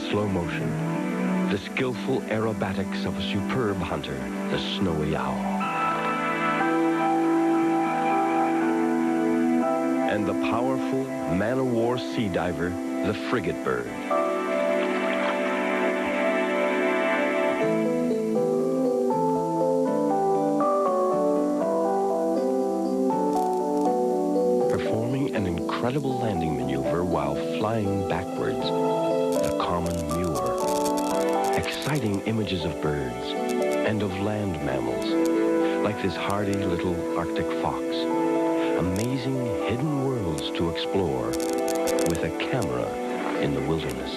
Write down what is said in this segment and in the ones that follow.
slow motion, the skillful aerobatics of a superb hunter, the snowy owl. And the powerful man-of-war sea diver, the frigate bird. Performing an incredible landing maneuver while flying backwards, the common moor. Exciting images of birds and of land mammals, like this hardy little Arctic fox. Amazing hidden worlds to explore with a camera in the wilderness.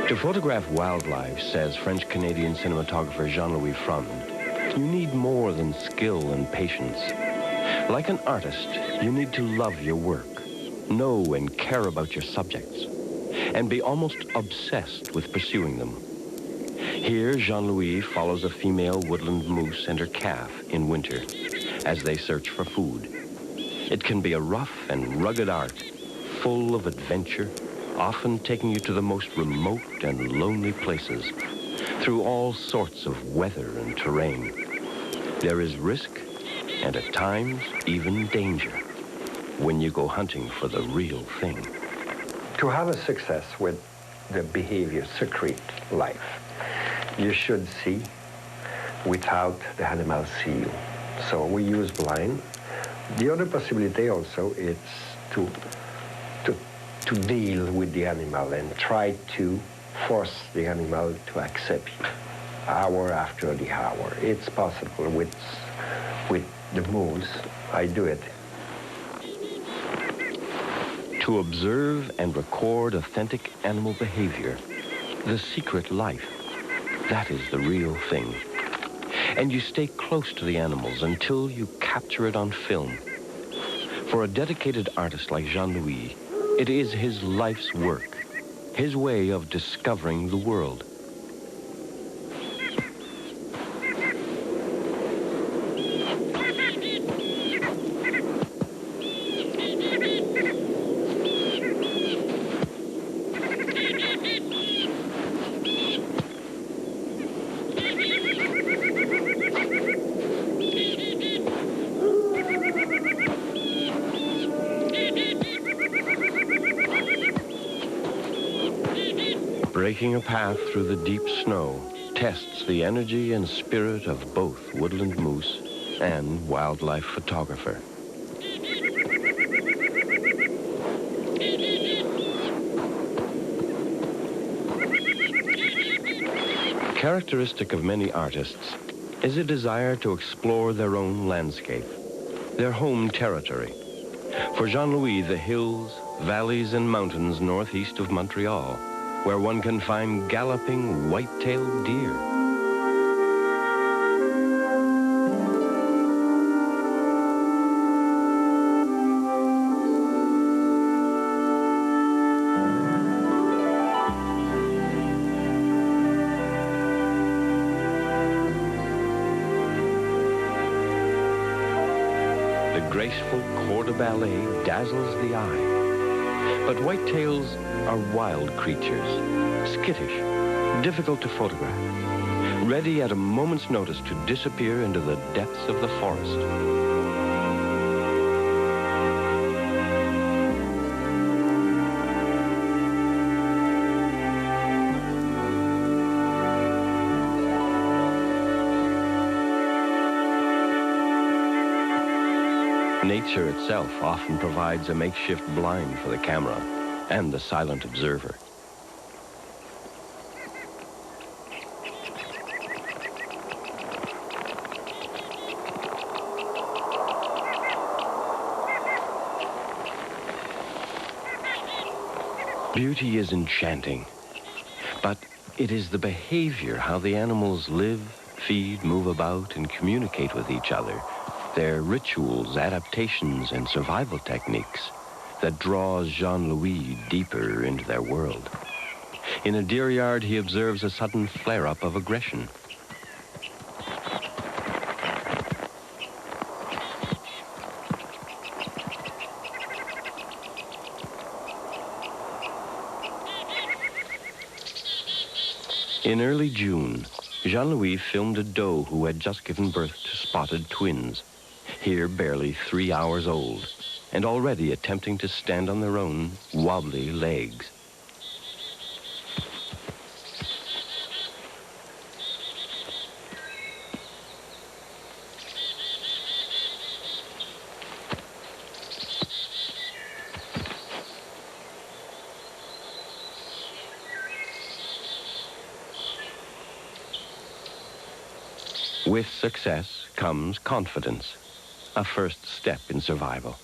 To photograph wildlife, says French-Canadian cinematographer Jean-Louis Frund, you need more than skill and patience. Like an artist, you need to love your work, know and care about your subjects, and be almost obsessed with pursuing them. Here, Jean-Louis follows a female woodland moose and her calf in winter as they search for food. It can be a rough and rugged art, full of adventure, often taking you to the most remote and lonely places, through all sorts of weather and terrain. There is risk, and at times, even danger, when you go hunting for the real thing. To have a success with the behavior secret life, you should see without the animal see you. So we use blind. The other possibility also is to deal with the animal and try to force the animal to accept you hour after the hour. It's possible with the moose. I do it. To observe and record authentic animal behavior, the secret life, that is the real thing. And you stay close to the animals until you capture it on film. For a dedicated artist like Jean-Louis, it is his life's work, his way of discovering the world. Breaking a path through the deep snow tests the energy and spirit of both woodland moose and wildlife photographer. Characteristic of many artists is a desire to explore their own landscape, their home territory. For Jean-Louis, the hills, valleys, and mountains northeast of Montreal, where one can find galloping white-tailed deer. The graceful corps de ballet dazzles the eye. But whitetails are wild creatures, skittish, difficult to photograph, ready at a moment's notice to disappear into the depths of the forest. Nature itself often provides a makeshift blind for the camera and the silent observer. Beauty is enchanting, but it is the behavior, how the animals live, feed, move about, and communicate with each other, their rituals, adaptations, and survival techniques that draws Jean-Louis deeper into their world. In a deer yard, he observes a sudden flare-up of aggression. In early June, Jean-Louis filmed a doe who had just given birth to spotted twins, here barely 3 hours old, and already attempting to stand on their own wobbly legs. With success comes confidence, a first step in survival.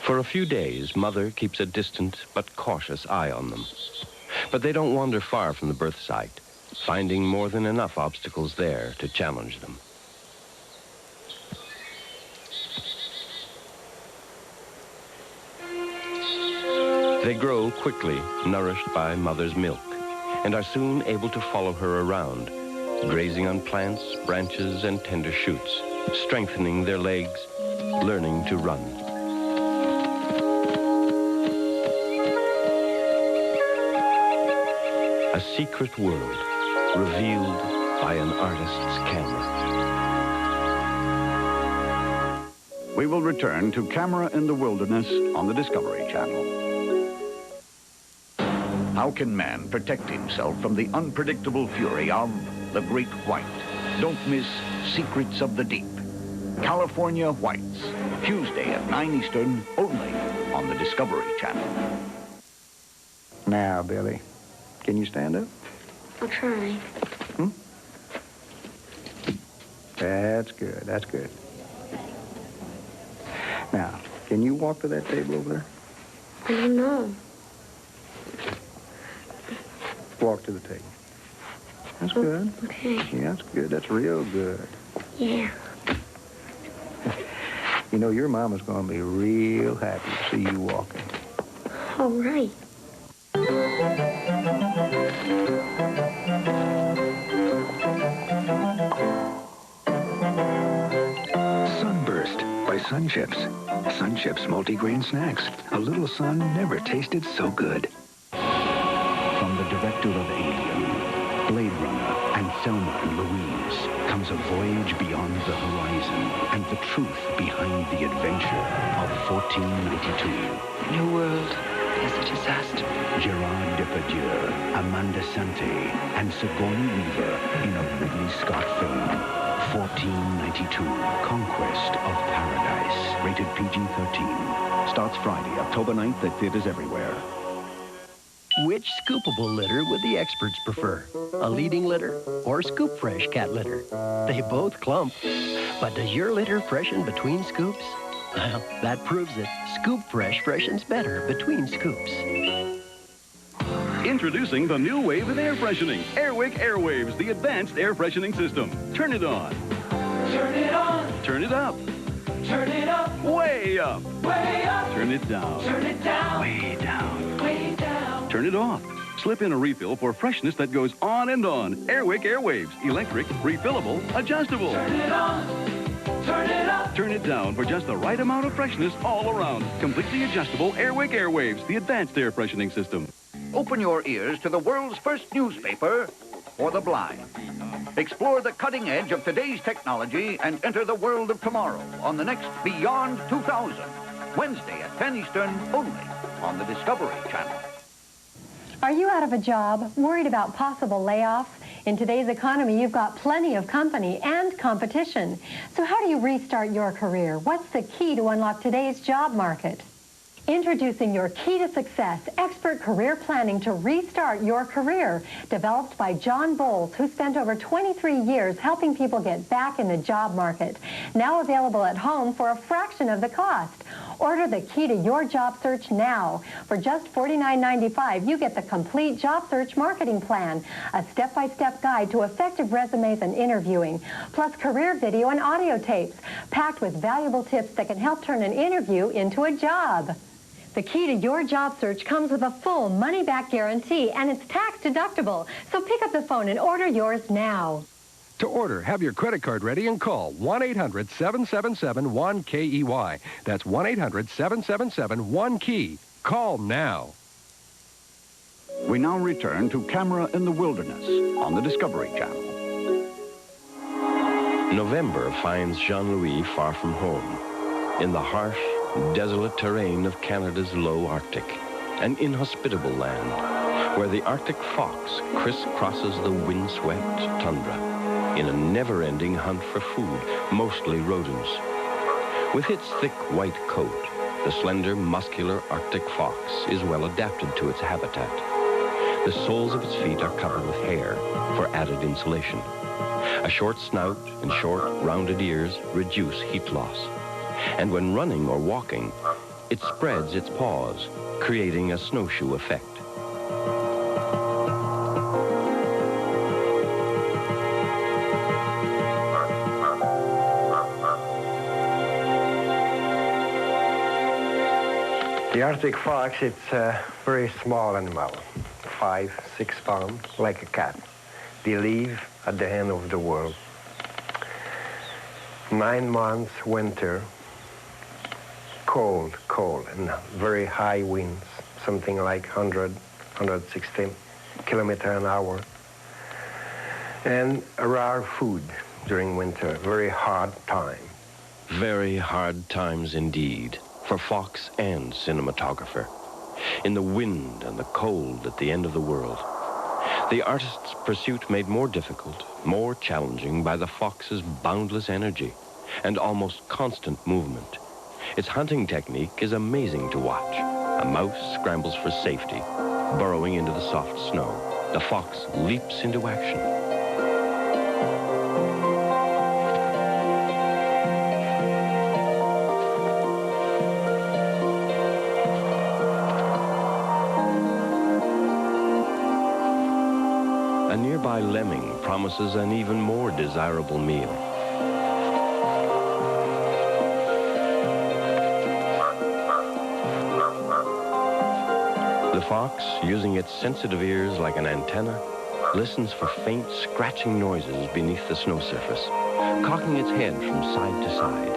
For a few days, Mother keeps a distant but cautious eye on them. But they don't wander far from the birth site, finding more than enough obstacles there to challenge them. They grow quickly, nourished by Mother's milk, and are soon able to follow her around, grazing on plants, branches, and tender shoots, strengthening their legs, learning to run. A secret world revealed by an artist's camera. We will return to Camera in the Wilderness on the Discovery Channel. How can man protect himself from the unpredictable fury of the great white? Don't miss Secrets of the Deep. California Whites, Tuesday at 9 Eastern, only on the Discovery Channel. Now, Billy, can you stand up? I'll try. That's good, that's good. Now, can you walk to that table over there? I don't know. Walk to the table. That's good. Okay. Yeah, that's good. That's real good. Yeah. You know, your mama's going to be real happy to see you walking. All right. Sunburst by Sun Chips. Sun Chips multigrain snacks. A little sun never tasted so good. From the director of Alien, Blade Runner, and Thelma and Louise comes a voyage beyond the horizon and the truth behind the adventure of 1492. New World is a disaster. Gerard Depardieu, Amanda Sante, and Sigourney Weaver in a Ridley Scott film. 1492, Conquest of Paradise. Rated PG-13. Starts Friday, October 9th at theaters everywhere. Which scoopable litter would the experts prefer? A leading litter or Scoop Fresh cat litter? They both clump. But does your litter freshen between scoops? Well, that proves it. Scoop Fresh freshens better between scoops. Introducing the new wave in air freshening. Airwick Airwaves, the advanced air freshening system. Turn it on. Turn it on. Turn it up. Turn it up. Way up. Way up. Turn it down. Turn it down. Way down. Way down. Turn it off. Slip in a refill for freshness that goes on and on. Airwick Airwaves, electric, refillable, adjustable. Turn it on. Turn it up. Turn it down for just the right amount of freshness all around. Completely adjustable Airwick Airwaves, the advanced air freshening system. Open your ears to the world's first newspaper for the blind. Explore the cutting edge of today's technology and enter the world of tomorrow on the next Beyond 2000. Wednesday at 10 Eastern, only on the Discovery Channel. Are you out of a job, worried about possible layoffs? In today's economy, you've got plenty of company and competition. So how do you restart your career? What's the key to unlock today's job market? Introducing your key to success, expert career planning to restart your career, developed by John Bowles, who spent over 23 years helping people get back in the job market. Now available at home for a fraction of the cost. Order the key to your job search now. For just $49.95, you get the complete job search marketing plan, a step-by-step guide to effective resumes and interviewing, plus career video and audio tapes, packed with valuable tips that can help turn an interview into a job. The key to your job search comes with a full money-back guarantee, and it's tax deductible. So pick up the phone and order yours now. To order, have your credit card ready and call 1-800-777-1KEY. That's 1-800-777-1KEY. Call now. We now return to Camera in the Wilderness on the Discovery Channel. November finds Jean-Louis far from home, in the harsh, desolate terrain of Canada's low Arctic, an inhospitable land where the Arctic fox crisscrosses the windswept tundra in a never-ending hunt for food, mostly rodents. With its thick white coat, the slender, muscular Arctic fox is well adapted to its habitat. The soles of its feet are covered with hair for added insulation. A short snout and short, rounded ears reduce heat loss. And when running or walking, it spreads its paws, creating a snowshoe effect. The Arctic fox, it's a very small animal, 5-6 pounds, like a cat. They live at the end of the world. 9 months winter, cold, and very high winds, something like 160 kilometers an hour. And a rare food during winter, very hard time. Very hard times indeed, for fox and cinematographer. In the wind and the cold at the end of the world. The artist's pursuit made more difficult, more challenging by the fox's boundless energy and almost constant movement. Its hunting technique is amazing to watch. A mouse scrambles for safety, burrowing into the soft snow. The fox leaps into action. A nearby lemming promises an even more desirable meal. The fox, using its sensitive ears like an antenna, listens for faint scratching noises beneath the snow surface, cocking its head from side to side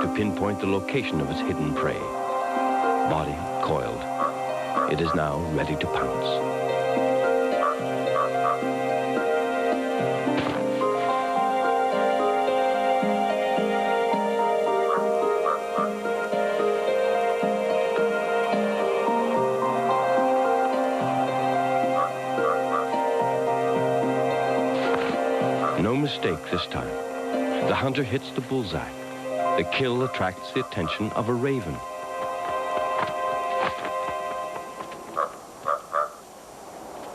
to pinpoint the location of its hidden prey. Body coiled, it is now ready to pounce. No mistake this time. The hunter hits the bullseye. The kill attracts the attention of a raven.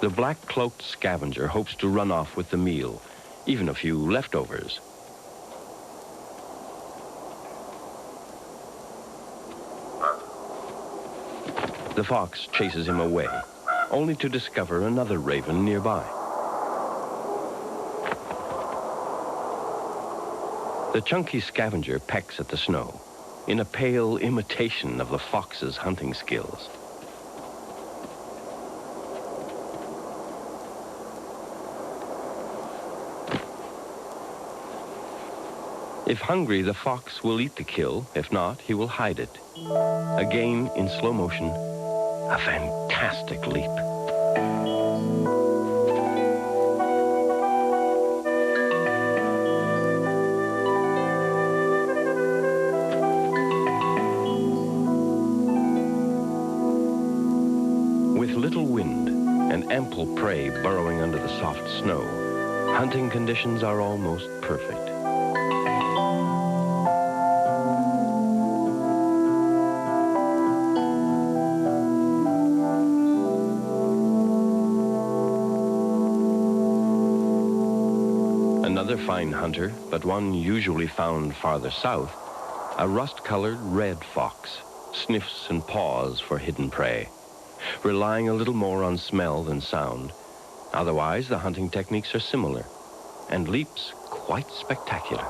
The black-cloaked scavenger hopes to run off with the meal, even a few leftovers. The fox chases him away, only to discover another raven nearby. The chunky scavenger pecks at the snow in a pale imitation of the fox's hunting skills. If hungry, the fox will eat the kill. If not, he will hide it. Again, in slow motion, a fantastic leap. With little wind and ample prey burrowing under the soft snow, hunting conditions are almost perfect. Another fine hunter, but one usually found farther south, a rust-colored red fox, sniffs and paws for hidden prey, relying a little more on smell than sound. Otherwise, the hunting techniques are similar, and leaps quite spectacular.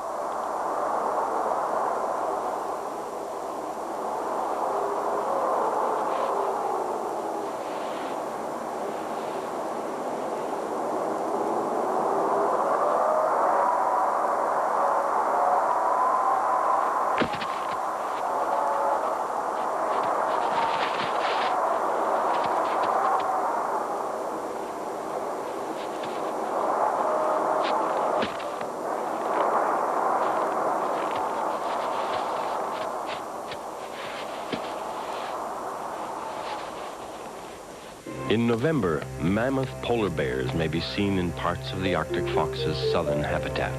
In November, mammoth polar bears may be seen in parts of the Arctic fox's southern habitat,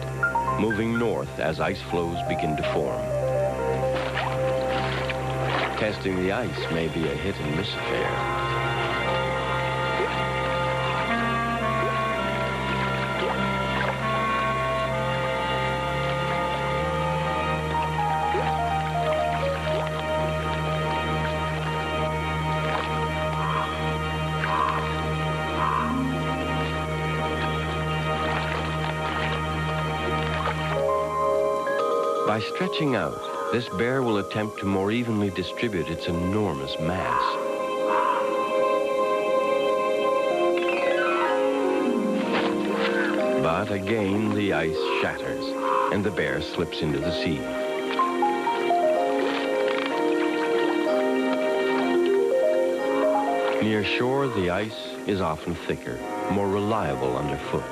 moving north as ice floes begin to form. Testing the ice may be a hit-and-miss affair. By stretching out, this bear will attempt to more evenly distribute its enormous mass. But again, the ice shatters, and the bear slips into the sea. Near shore, the ice is often thicker, more reliable underfoot.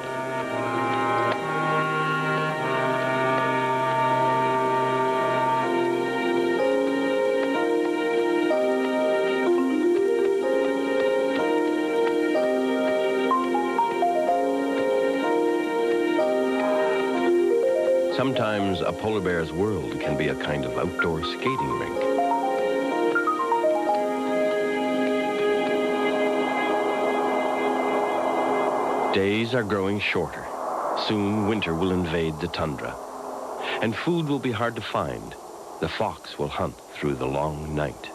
Sometimes a polar bear's world can be a kind of outdoor skating rink. Days are growing shorter. Soon winter will invade the tundra. And food will be hard to find. The fox will hunt through the long night.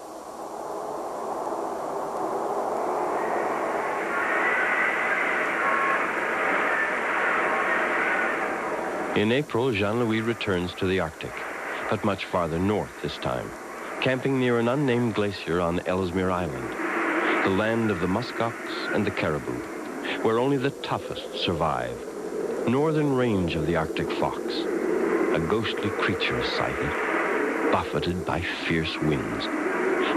In April, Jean-Louis returns to the Arctic, but much farther north this time, camping near an unnamed glacier on Ellesmere Island, the land of the muskox and the caribou, where only the toughest survive. Northern range of the Arctic fox. A ghostly creature is sighted, buffeted by fierce winds.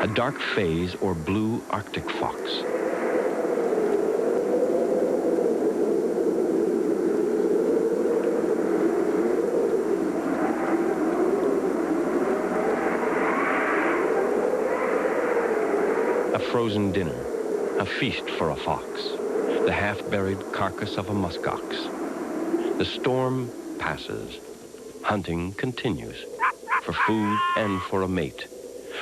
A dark phase or blue Arctic fox. A frozen dinner, a feast for a fox, the half-buried carcass of a muskox. The storm passes. Hunting continues, for food and for a mate.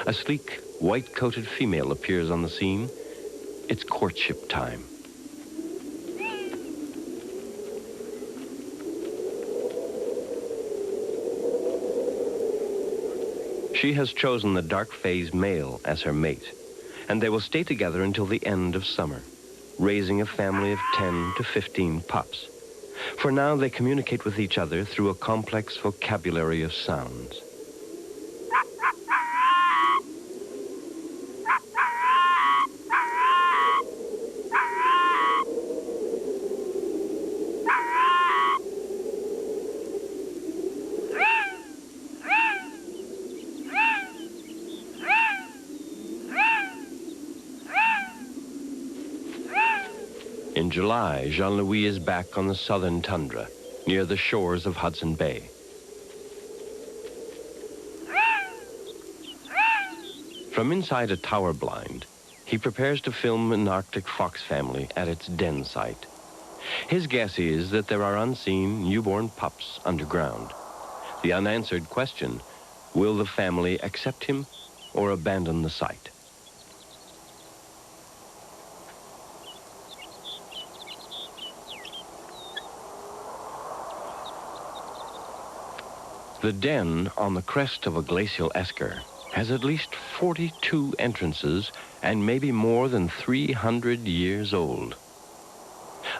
A sleek, white-coated female appears on the scene. It's courtship time. She has chosen the dark phase male as her mate, and they will stay together until the end of summer, raising a family of 10 to 15 pups. For now, they communicate with each other through a complex vocabulary of sounds. In July, Jean-Louis is back on the southern tundra, near the shores of Hudson Bay. From inside a tower blind, he prepares to film an Arctic fox family at its den site. His guess is that there are unseen newborn pups underground. The unanswered question, will the family accept him or abandon the site? The den on the crest of a glacial esker has at least 42 entrances and maybe more than 300 years old.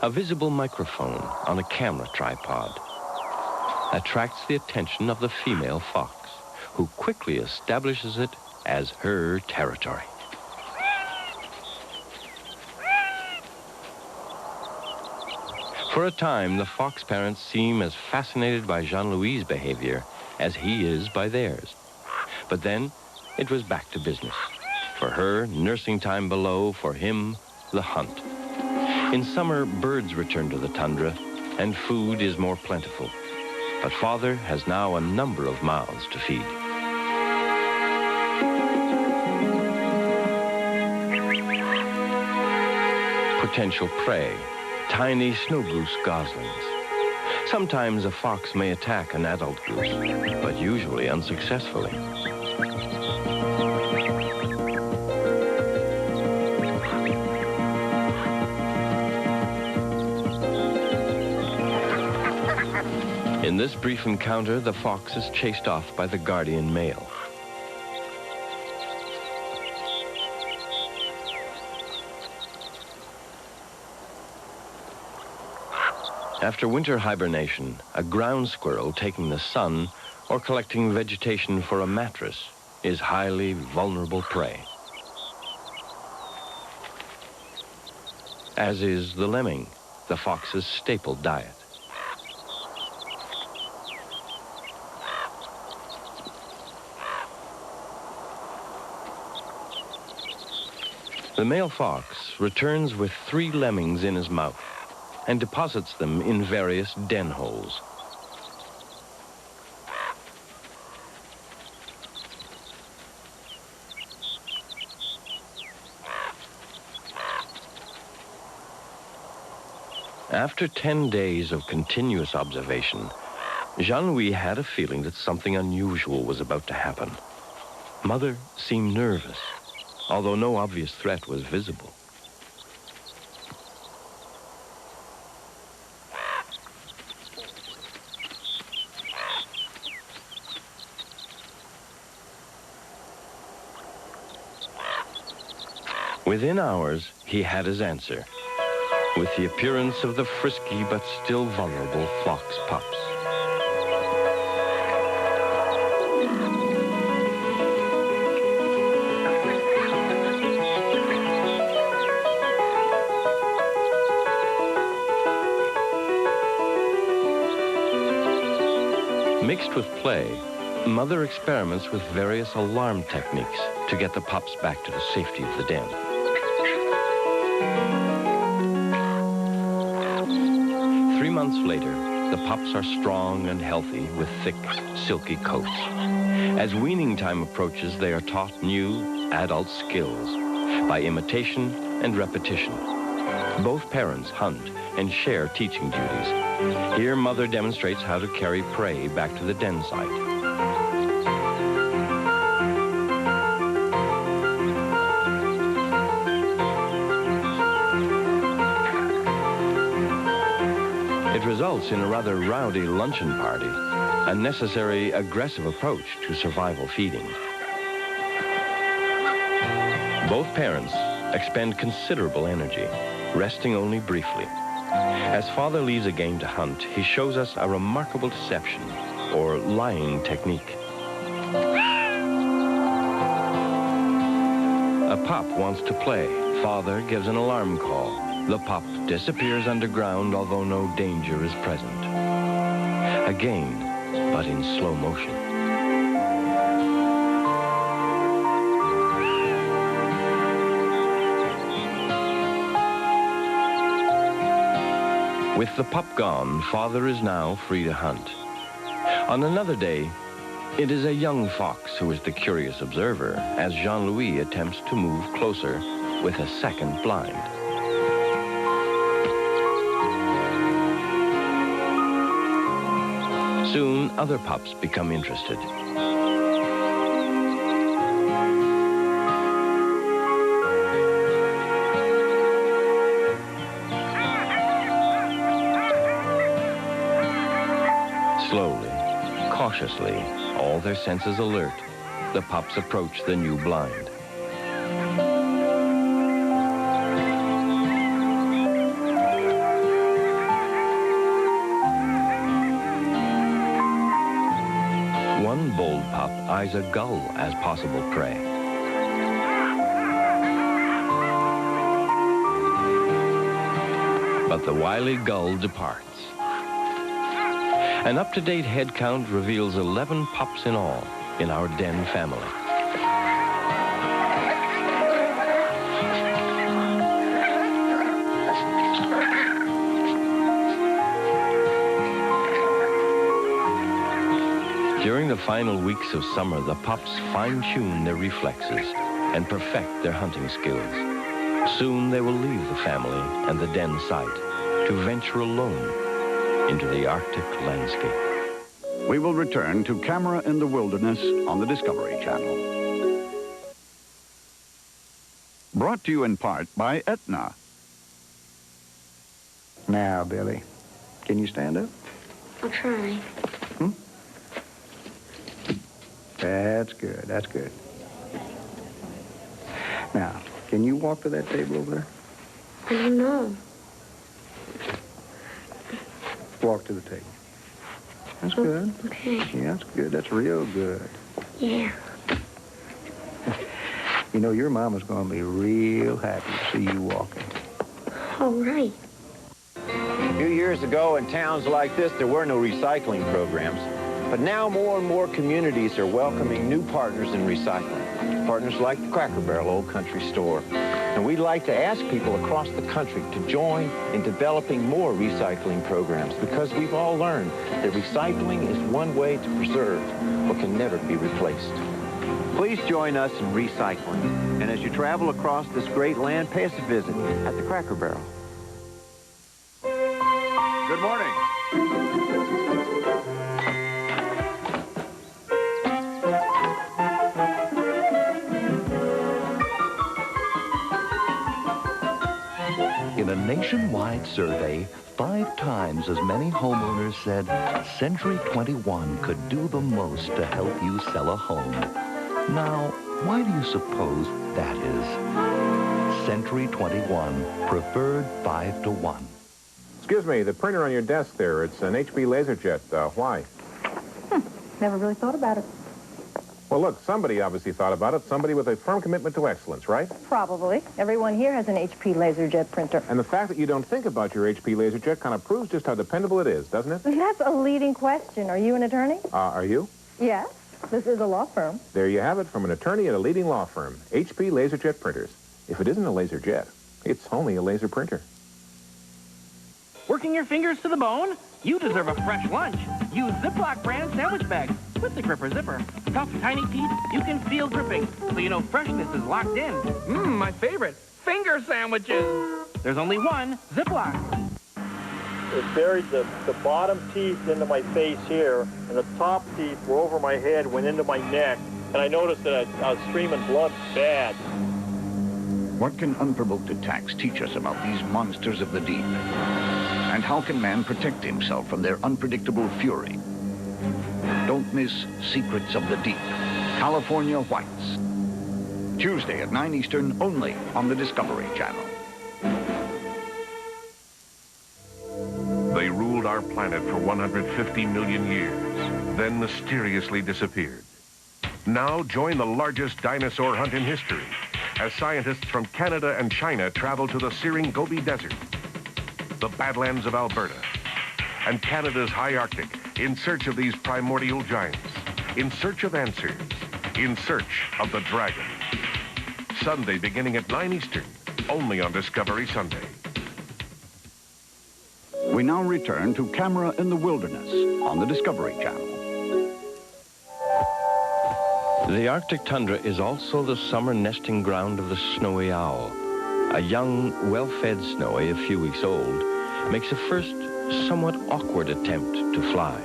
A visible microphone on a camera tripod attracts the attention of the female fox, who quickly establishes it as her territory. For a time, the fox parents seem as fascinated by Jean-Louis' behavior as he is by theirs. But then it was back to business. For her, nursing time below, for him, the hunt. In summer, birds return to the tundra, and food is more plentiful. But Father has now a number of mouths to feed. Potential prey, tiny snow goose goslings. Sometimes a fox may attack an adult goose, but usually unsuccessfully. In this brief encounter, the fox is chased off by the guardian male. After winter hibernation, a ground squirrel taking the sun or collecting vegetation for a mattress is highly vulnerable prey. As is the lemming, the fox's staple diet. The male fox returns with 3 lemmings in his mouth and deposits them in various den holes. After 10 days of continuous observation, Jean-Louis had a feeling that something unusual was about to happen. Mother seemed nervous, although no obvious threat was visible. Within hours, he had his answer, with the appearance of the frisky but still vulnerable fox pups. Mixed with play, Mother experiments with various alarm techniques to get the pups back to the safety of the den. Three months later, the pups are strong and healthy with thick, silky coats. As weaning time approaches, they are taught new adult skills by imitation and repetition. Both parents hunt and share teaching duties. Here, Mother demonstrates how to carry prey back to the den site. It results in a rather rowdy luncheon party, a necessary aggressive approach to survival feeding. Both parents expend considerable energy, resting only briefly. As Father leaves again to hunt, he shows us a remarkable deception, or lying technique. A pup wants to play. Father gives an alarm call. The pup disappears underground, although no danger is present. Again, but in slow motion. With the pup gone, Father is now free to hunt. On another day, it is a young fox who is the curious observer as Jean-Louis attempts to move closer with a second blind. Soon, other pups become interested. Slowly, cautiously, all their senses alert, the pups approach the new blind. One bold pup eyes a gull as possible prey. But the wily gull departs. An up-to-date head count reveals 11 pups in all, in our Den family. During the final weeks of summer, the pups fine-tune their reflexes and perfect their hunting skills. Soon they will leave the family and the den site to venture alone into the Arctic landscape. We will return to Camera in the Wilderness on the Discovery Channel. Brought to you in part by Aetna. Now, Billy, can you stand up? I'll try. That's good, that's good. Now, can you walk to that table over there? I don't know. Walk to the table. That's good. Okay. Yeah, that's good. That's real good. Yeah. You know, your mama's going to be real happy to see you walking. All right. A few years ago, in towns like this, there were no recycling programs. But now more and more communities are welcoming new partners in recycling. Partners like the Cracker Barrel Old Country Store. And we'd like to ask people across the country to join in developing more recycling programs, because we've all learned that recycling is one way to preserve what can never be replaced. Please join us in recycling. And as you travel across this great land, pay us a visit at the Cracker Barrel. Good morning. In a nationwide survey, 5 times as many homeowners said Century 21 could do the most to help you sell a home. Now, why do you suppose that is? Century 21, preferred 5 to 1. Excuse me, the printer on your desk there, it's an HP LaserJet. Why? Never really thought about it. Well, look, somebody obviously thought about it. Somebody with a firm commitment to excellence, right? Probably. Everyone here has an HP LaserJet printer. And the fact that you don't think about your HP LaserJet kind of proves just how dependable it is, doesn't it? That's a leading question. Are you an attorney? Are you? Yes. This is a law firm. There you have it, from an attorney at a leading law firm. HP LaserJet printers. If it isn't a LaserJet, it's only a laser printer. Working your fingers to the bone? You deserve a fresh lunch. Use Ziploc brand sandwich bags with the Gripper Zipper. Tough, tiny teeth, you can feel gripping, so you know freshness is locked in. My favorite, finger sandwiches. There's only one Ziploc. It buried the bottom teeth into my face here, and the top teeth were over my head, went into my neck, and I noticed that I was streaming blood bad. What can unprovoked attacks teach us about these monsters of the deep? And how can man protect himself from their unpredictable fury? Don't miss Secrets of the Deep, California Whites. Tuesday at 9 Eastern, only on the Discovery Channel. They ruled our planet for 150 million years, then mysteriously disappeared. Now join the largest dinosaur hunt in history as scientists from Canada and China travel to the searing Gobi Desert, the Badlands of Alberta, and Canada's high Arctic in search of these primordial giants, in search of answers, in search of the dragon. Sunday beginning at 9 Eastern, only on Discovery Sunday. We now return to Camera in the Wilderness on the Discovery Channel. The Arctic tundra is also the summer nesting ground of the snowy owl. A young, well-fed snowy, a few weeks old, makes a first, somewhat awkward attempt to fly.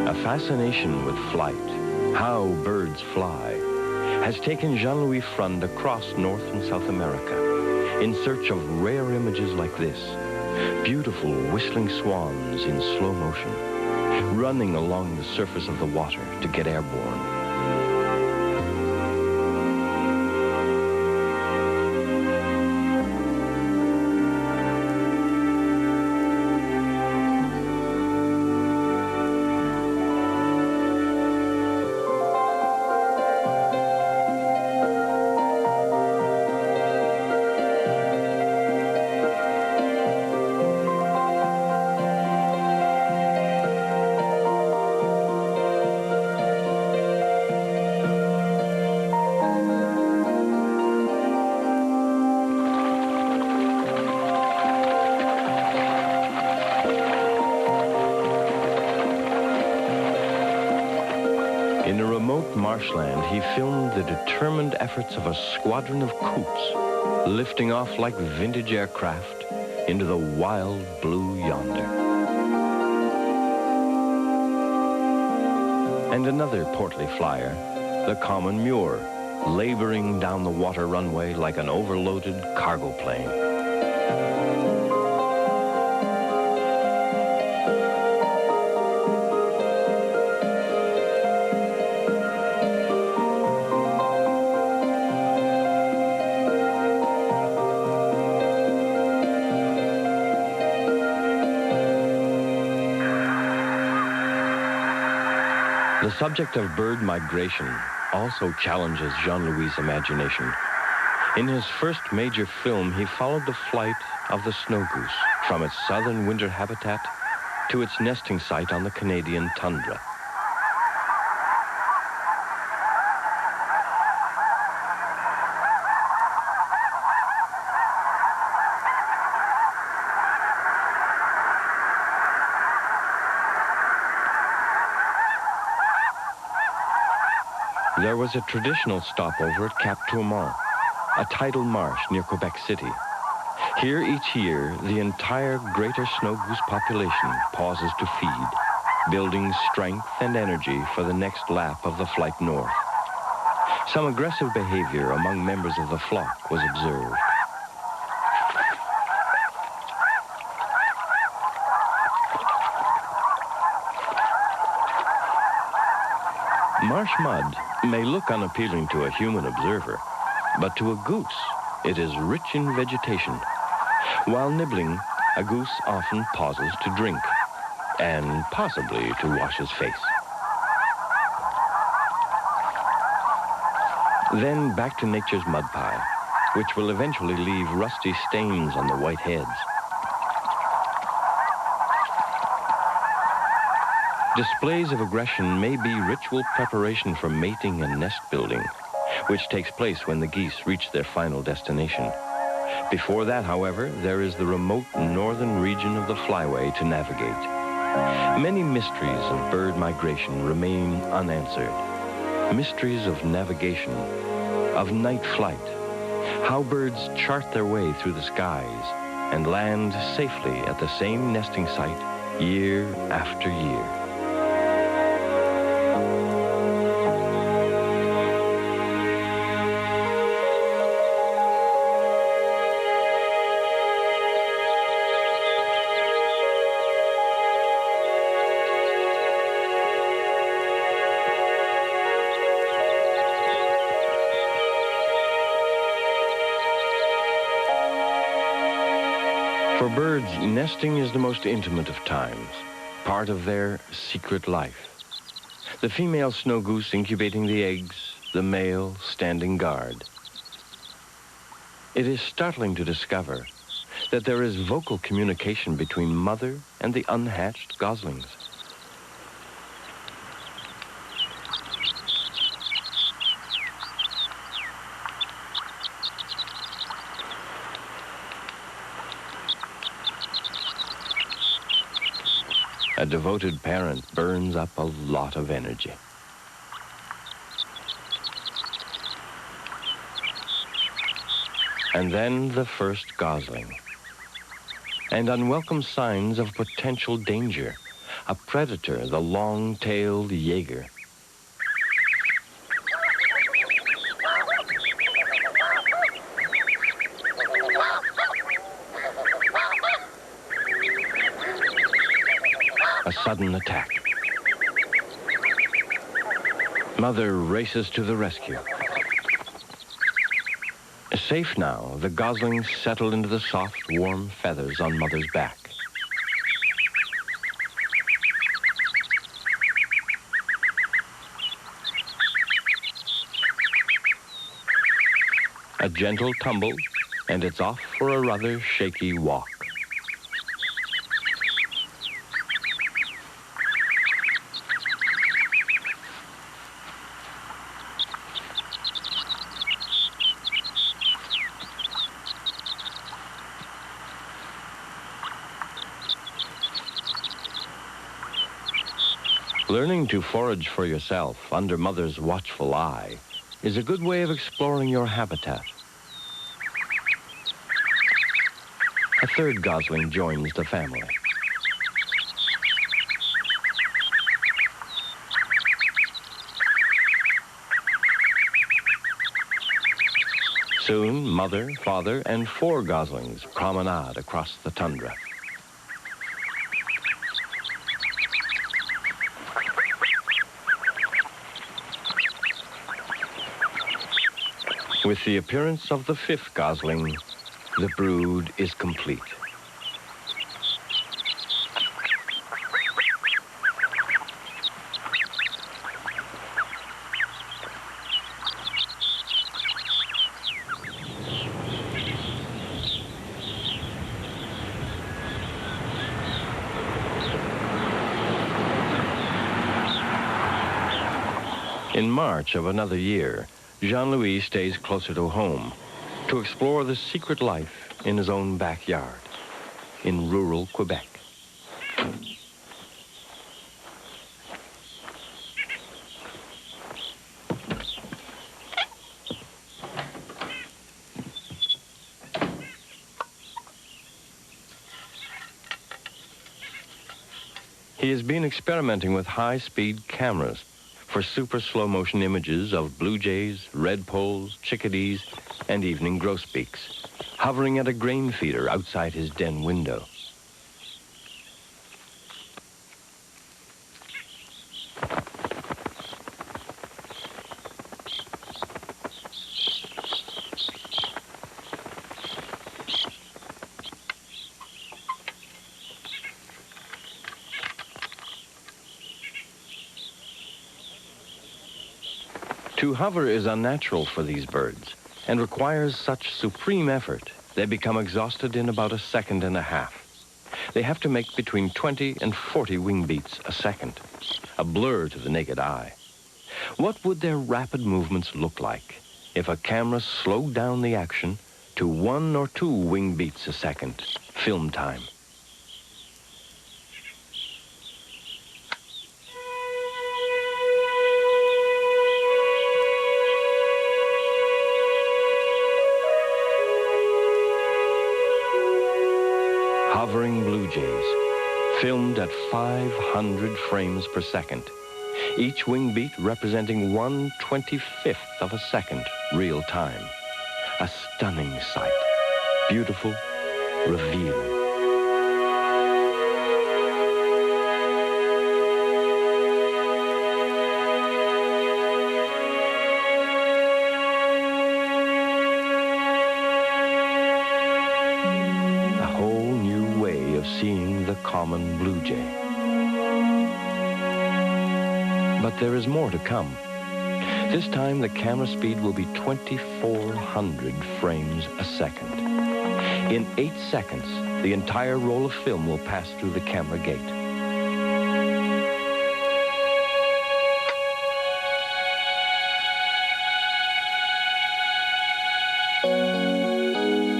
A fascination with flight, how birds fly, has taken Jean-Louis Frund across North and South America in search of rare images like this. Beautiful whistling swans in slow motion, running along the surface of the water to get airborne. marshland, he filmed the determined efforts of a squadron of coots lifting off like vintage aircraft into the wild blue yonder. And another portly flyer, the common Muir, laboring down the water runway like an overloaded cargo plane. The subject of bird migration also challenges Jean-Louis' imagination. In his first major film, he followed the flight of the snow goose from its southern winter habitat to its nesting site on the Canadian tundra. There was a traditional stopover at Cap Tourmente, a tidal marsh near Quebec City. Here each year, the entire greater snow goose population pauses to feed, building strength and energy for the next lap of the flight north. Some aggressive behavior among members of the flock was observed. Marsh mud may look unappealing to a human observer, but to a goose, it is rich in vegetation. While nibbling, a goose often pauses to drink, and possibly to wash his face. Then back to nature's mud pie, which will eventually leave rusty stains on the white heads. Displays of aggression may be ritual preparation for mating and nest building, which takes place when the geese reach their final destination. Before that, however, there is the remote northern region of the flyway to navigate. Many mysteries of bird migration remain unanswered. Mysteries of navigation, of night flight, how birds chart their way through the skies and land safely at the same nesting site year after year. For birds, nesting is the most intimate of times, part of their secret life. The female snow goose incubating the eggs, the male standing guard. It is startling to discover that there is vocal communication between mother and the unhatched goslings. A devoted parent burns up a lot of energy. And then the first gosling. And unwelcome signs of potential danger. A predator, the long-tailed Jaeger. A sudden attack. Mother races to the rescue. Safe now, the goslings settle into the soft, warm feathers on Mother's back. A gentle tumble, and it's off for a rather shaky walk. Learning to forage for yourself under Mother's watchful eye is a good way of exploring your habitat. A third gosling joins the family. Soon, mother, father, and 4 goslings promenade across the tundra. With the appearance of the 5th gosling, the brood is complete. In March of another year, Jean-Louis stays closer to home to explore the secret life in his own backyard in rural Quebec. He has been experimenting with high-speed cameras for super slow-motion images of blue jays, redpolls, chickadees, and evening grosbeaks, hovering at a grain feeder outside his den window. To hover is unnatural for these birds and requires such supreme effort, they become exhausted in about 1.5 seconds. They have to make between 20 and 40 wing beats a second, a blur to the naked eye. What would their rapid movements look like if a camera slowed down the action to 1 or 2 wing beats a second, film time? Hovering blue jays, filmed at 500 frames per second, each wing beat representing 1/25th of a second real time. A stunning sight, beautiful, revealing. Seeing the common blue jay. But there is more to come. This time the camera speed will be 2,400 frames a second. In 8 seconds, the entire roll of film will pass through the camera gate.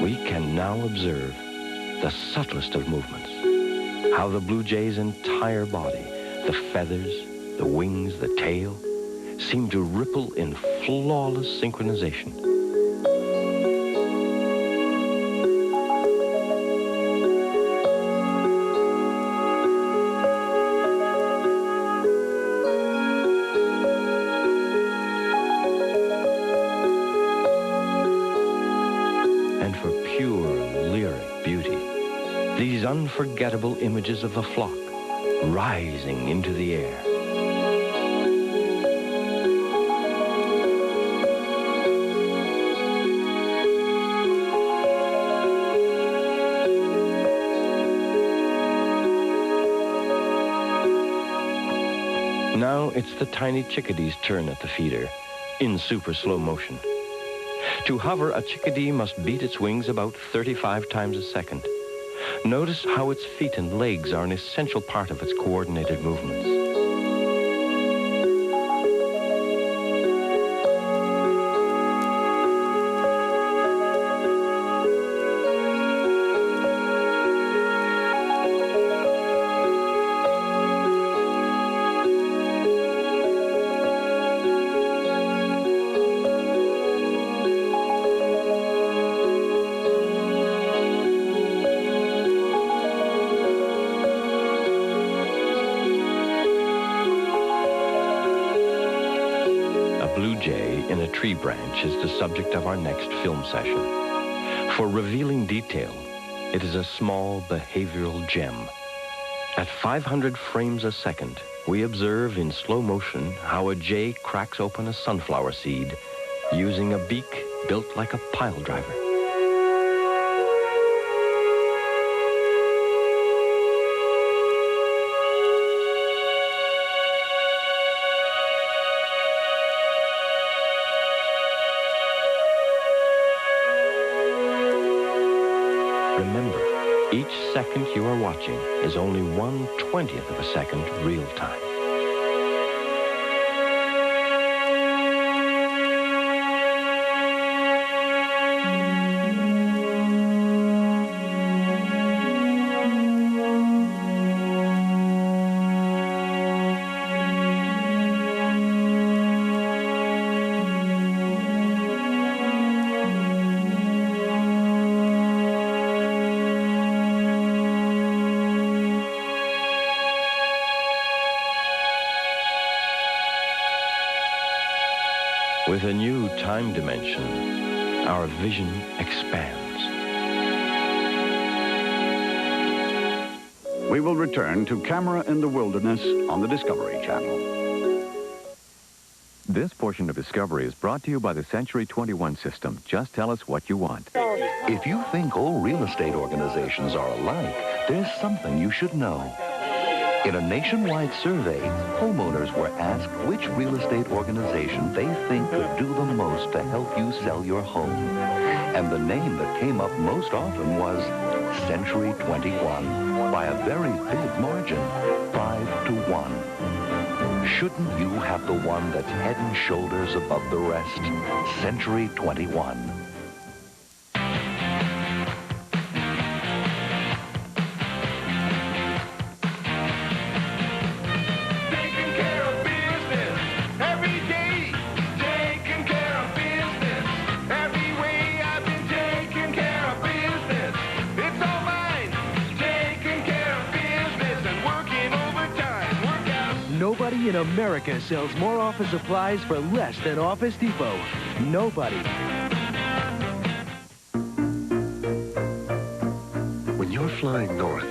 We can now observe the subtlest of movements, how the blue jay's entire body, the feathers, the wings, the tail, seem to ripple in flawless synchronization. And for pure lyric beauty, these unforgettable images of the flock rising into the air. Now it's the tiny chickadee's turn at the feeder, in super slow motion. To hover, a chickadee must beat its wings about 35 times a second. Notice how its feet and legs are an essential part of its coordinated movements. a tree branch is the subject of our next film session. For revealing detail, it is a small behavioral gem. At 500 frames a second, we observe in slow motion how a jay cracks open a sunflower seed using a beak built like a pile driver. Remember, each second you are watching is only 1/20th of a second real time. With a new time dimension, our vision expands. We will return to Camera in the Wilderness on the Discovery Channel. This portion of Discovery is brought to you by the Century 21 system. Just tell us what you want. If you think all real estate organizations are alike, there's something you should know. In a nationwide survey, homeowners were asked which real estate organization they think could do the most to help you sell your home. And the name that came up most often was Century 21, by a very big margin, 5-1. Shouldn't you have the one that's head and shoulders above the rest? Century 21. Nobody in America sells more office supplies for less than Office Depot. Nobody. When you're flying north,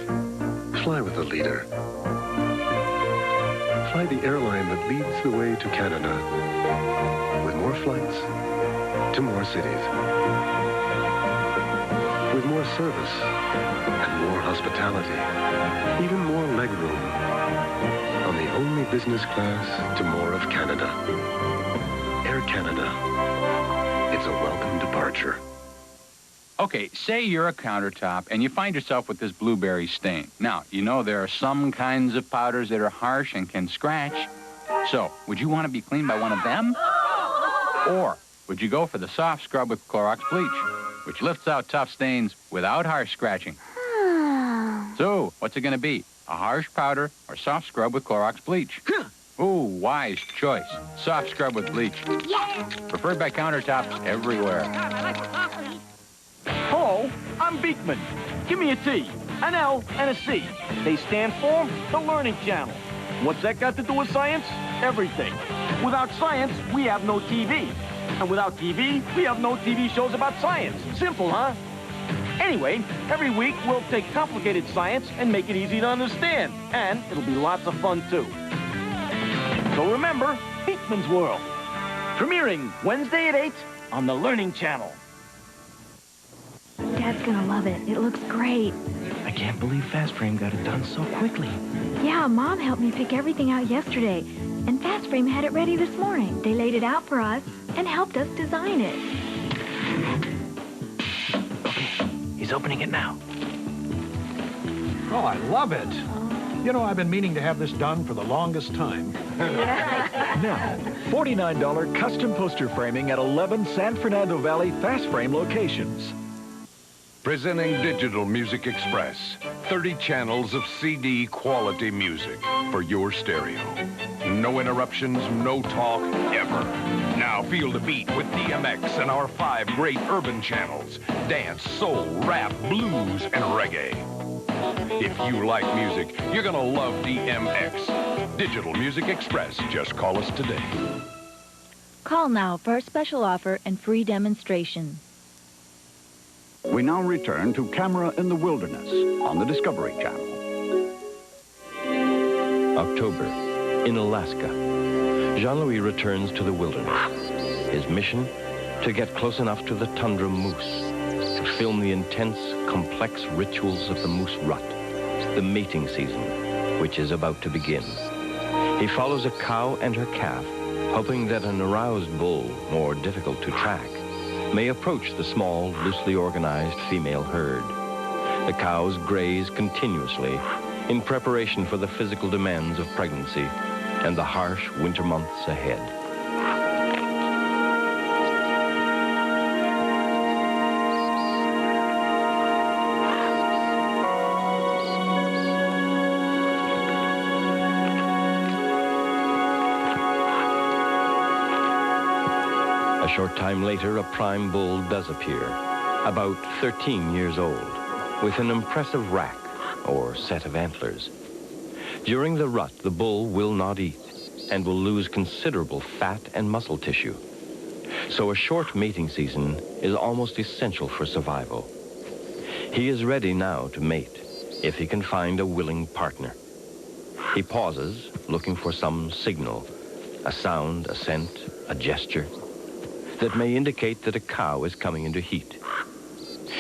fly with a leader. Fly the airline that leads the way to Canada. With more flights to more cities. With more service and more hospitality. Even more legroom. On the only business class to more of Canada. Air Canada. It's a welcome departure. Okay, say you're a countertop and you find yourself with this blueberry stain. Now, you know there are some kinds of powders that are harsh and can scratch. So, would you want to be cleaned by one of them? Or would you go for the soft scrub with Clorox bleach, which lifts out tough stains without harsh scratching? So, what's it going to be? A harsh powder or soft scrub with Clorox bleach? Ooh, wise choice. Soft scrub with bleach. Yeah. Preferred by countertops everywhere. Hello, I'm Beekman. Give me a T, an L, and a C. They stand for the Learning Channel. What's that got to do with science? Everything. Without science, we have no TV. And without TV, we have no TV shows about science. Simple, huh? Anyway, every week we'll take complicated science and make it easy to understand. And it'll be lots of fun, too. So remember, Beekman's World. Premiering Wednesday at 8 on the Learning Channel. Dad's gonna love it. It looks great. I can't believe Fast Frame got it done so quickly. Yeah, Mom helped me pick everything out yesterday. And Fast Frame had it ready this morning. They laid it out for us and helped us design it. He's opening it now. Oh, I love it. You know, I've been meaning to have this done for the longest time. Now, $49 custom poster framing at 11 San Fernando Valley Fast Frame locations. Presenting Digital Music Express. 30 channels of CD quality music for your stereo. No interruptions, no talk, ever. Now feel the beat with DMX and our 5 great urban channels. Dance, soul, rap, blues, and reggae. If you like music, you're gonna love DMX. Digital Music Express. Just call us today. Call now for our special offer and free demonstration. We now return to Camera in the Wilderness on the Discovery Channel. October, in Alaska. Jean-Louis returns to the wilderness. His mission? To get close enough to the tundra moose, to film the intense, complex rituals of the moose rut, the mating season, which is about to begin. He follows a cow and her calf, hoping that an aroused bull, more difficult to track, may approach the small, loosely organized female herd. The cows graze continuously in preparation for the physical demands of pregnancy and the harsh winter months ahead. A short time later, a prime bull does appear, about 13 years old, with an impressive rack, or set of antlers. During the rut, the bull will not eat and will lose considerable fat and muscle tissue. So a short mating season is almost essential for survival. He is ready now to mate, if he can find a willing partner. He pauses, looking for some signal, a sound, a scent, a gesture, that may indicate that a cow is coming into heat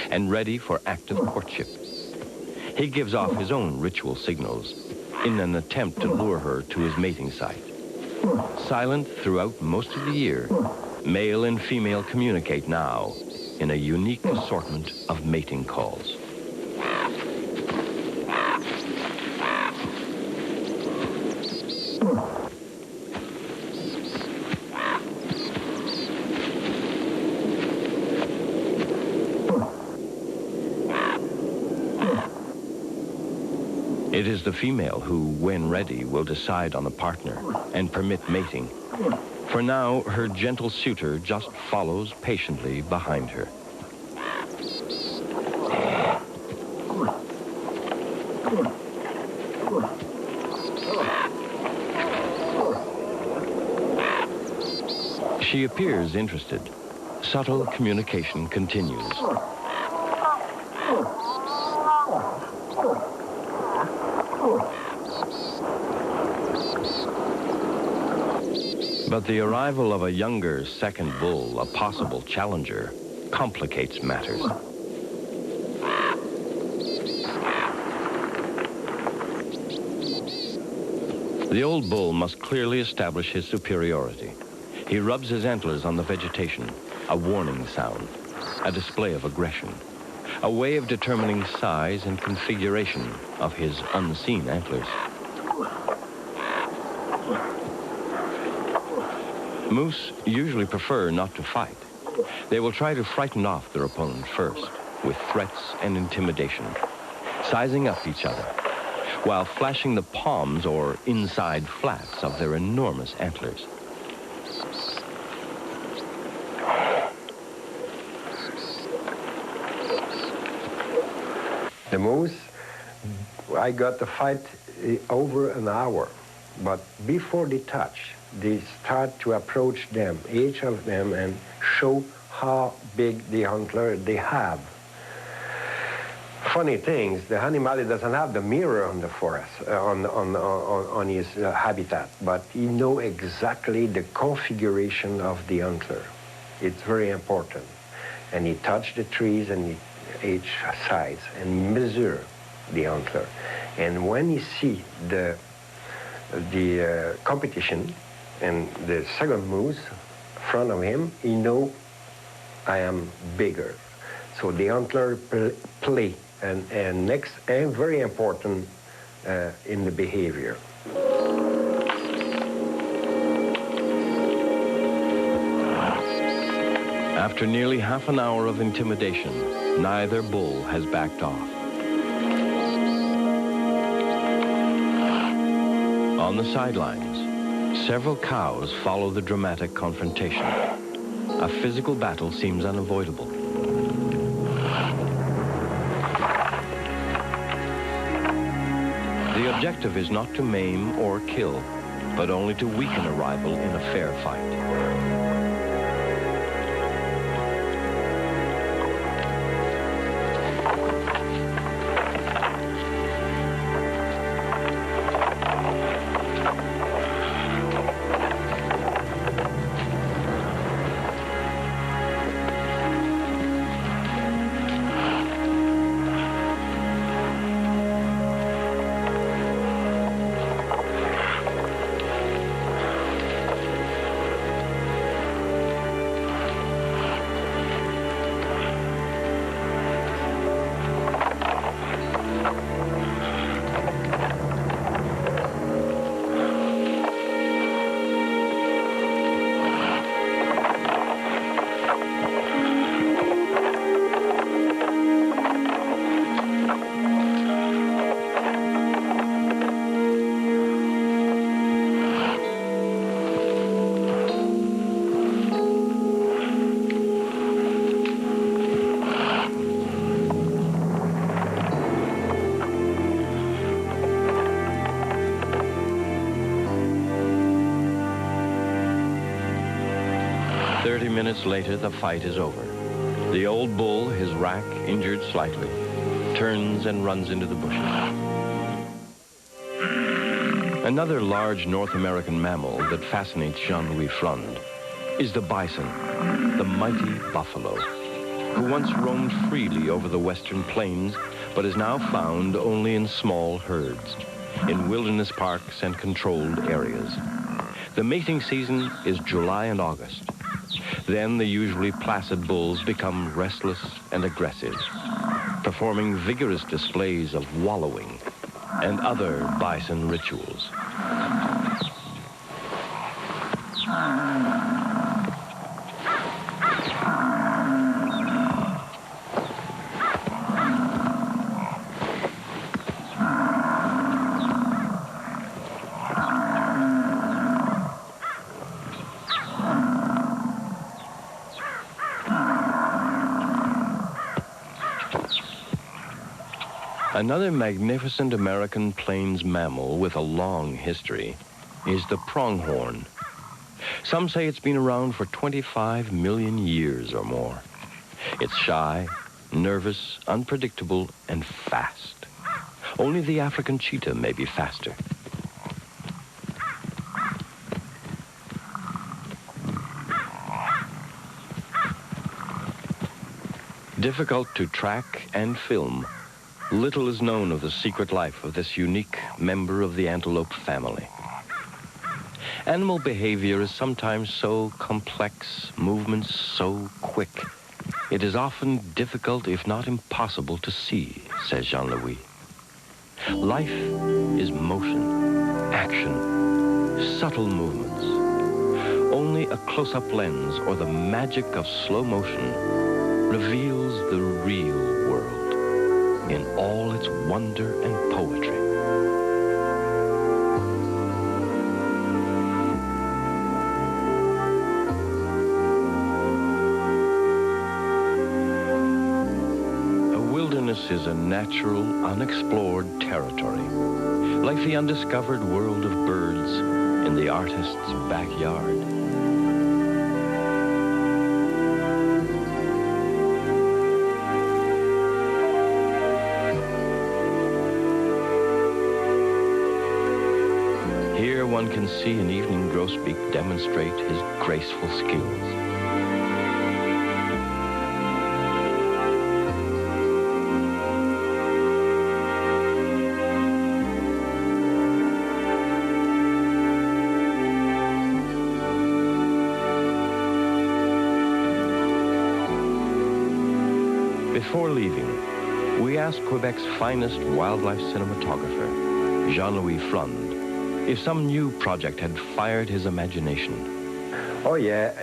and ready for active courtship. He gives off his own ritual signals in an attempt to lure her to his mating site. Silent throughout most of the year, male and female communicate now in a unique assortment of mating calls. It is the female who, when ready, will decide on a partner and permit mating. For now, her gentle suitor just follows patiently behind her. She appears interested. Subtle communication continues. But the arrival of a younger second bull, a possible challenger, complicates matters. The old bull must clearly establish his superiority. He rubs his antlers on the vegetation, a warning sound, a display of aggression, a way of determining size and configuration of his unseen antlers. Moose usually prefer not to fight. They will try to frighten off their opponent first, with threats and intimidation, sizing up each other, while flashing the palms or inside flaps of their enormous antlers. The moose, I got the fight over an hour, but before they touch, they start to approach them, each of them, and show how big the antler they have. Funny things, the animal doesn't have the mirror on the forest, on his habitat, but he knows exactly the configuration of the antler. It's very important. And he touched the trees and each size and measure the antler. And when he see the competition, and the second moose in front of him, he know I am bigger. So the antler play and next and very important in the behavior. After nearly half an hour of intimidation, neither bull has backed off. On the sidelines, several cows follow the dramatic confrontation. A physical battle seems unavoidable. The objective is not to maim or kill, but only to weaken a rival in a fair fight. minutes later, the fight is over. The old bull, his rack injured slightly, turns and runs into the bushes. Another large North American mammal that fascinates Jean-Louis Frund is the bison, the mighty buffalo, who once roamed freely over the western plains, but is now found only in small herds, in wilderness parks and controlled areas. The mating season is July and August. Then the usually placid bulls become restless and aggressive, performing vigorous displays of wallowing and other bison rituals. Another magnificent American plains mammal with a long history is the pronghorn. Some say it's been around for 25 million years or more. It's shy, nervous, unpredictable, and fast. Only the African cheetah may be faster. Difficult to track and film, little is known of the secret life of this unique member of the antelope family. Animal behavior is sometimes so complex, movements so quick. It is often difficult, if not impossible, to see, says Jean-Louis. Life is motion, action, subtle movements. Only a close-up lens or the magic of slow motion reveals the real world in all its wonder and poetry. Is a natural, unexplored territory, like the undiscovered world of birds in the artist's backyard. Here one can see an evening grosbeak demonstrate his graceful skills. Before leaving, we asked Quebec's finest wildlife cinematographer, Jean-Louis Frund, if some new project had fired his imagination. Oh yeah,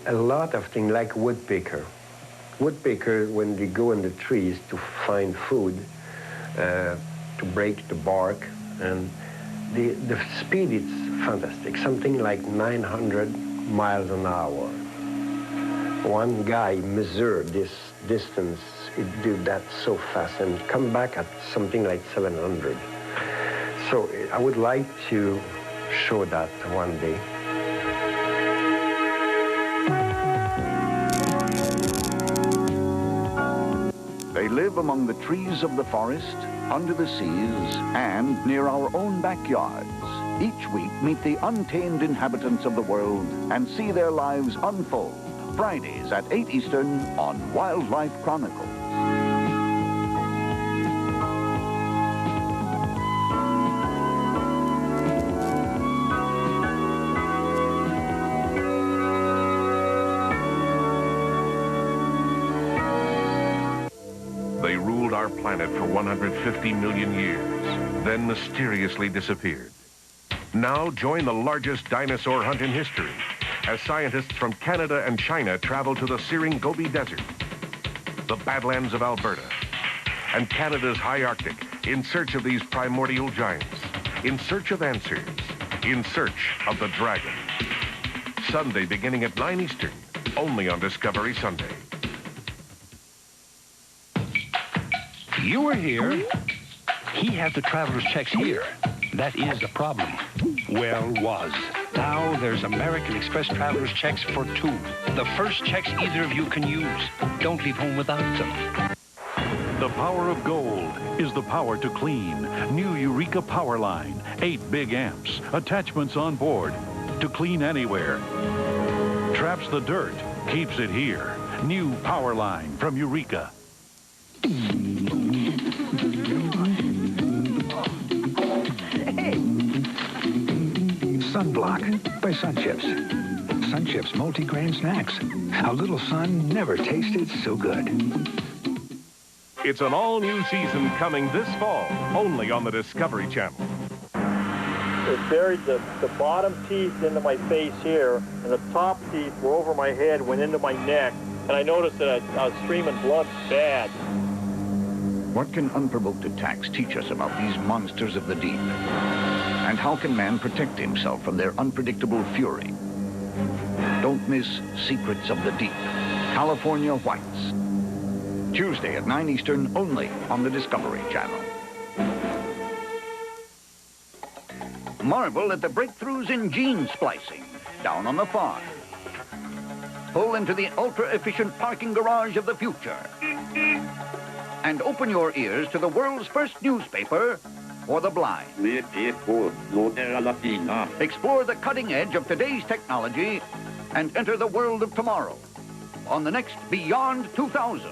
a lot of things like woodpecker. Woodpecker, when they go in the trees to find food, to break the bark, and the speed is fantastic, something like 900 miles an hour. One guy measured this distance. It did that so fast and come back at something like 700. So I would like to show that one day. They live among the trees of the forest, under the seas, and near our own backyards. Each week, meet the untamed inhabitants of the world and see their lives unfold. Fridays at 8 Eastern on Wildlife Chronicles. They ruled our planet for 150 million years, then mysteriously disappeared. Now join the largest dinosaur hunt in history as scientists from Canada and China travel to the searing Gobi Desert, the Badlands of Alberta, and Canada's high Arctic in search of these primordial giants, in search of answers, in search of the dragon. Sunday beginning at 9 Eastern, only on Discovery Sunday. You were here. He has the traveler's checks here. That is the problem. Well, was. Now there's American Express Traveler's checks for 2. The first checks either of you can use. Don't leave home without them. The power of gold is the power to clean. New Eureka Power Line. 8 big amps. Attachments on board. To clean anywhere. Traps the dirt. Keeps it here. New Power Line from Eureka. Sunblock by Sun Chips. Sun Chips multi-grain snacks. A little sun never tasted so good. It's an all-new season coming this fall, only on the Discovery Channel. It buried the bottom teeth into my face here, and the top teeth were over my head, went into my neck, and I noticed that I was streaming blood bad. What can unprovoked attacks teach us about these monsters of the deep? And how can man protect himself from their unpredictable fury? Don't miss Secrets of the Deep, California Whites. Tuesday at 9 Eastern, only on the Discovery Channel. Marvel at the breakthroughs in gene splicing down on the farm. Pull into the ultra-efficient parking garage of the future. And open your ears to the world's first newspaper for the blind. Explore the cutting edge of today's technology and enter the world of tomorrow on the next Beyond 2000.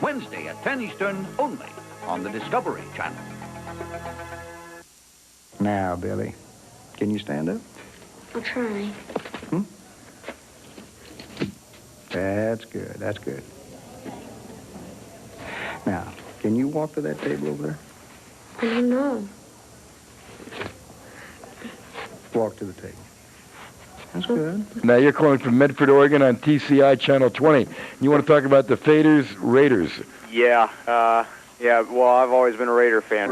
Wednesday at 10 Eastern, only on the Discovery Channel. Now, Billy, can you stand up? I'll try. That's good, that's good. Now, can you walk to that table over there? I don't know. Walk to the table. That's good. Now, you're calling from Medford, Oregon on TCI Channel 20. You want to talk about the Faders, Raiders. Yeah, well, I've always been a Raider fan.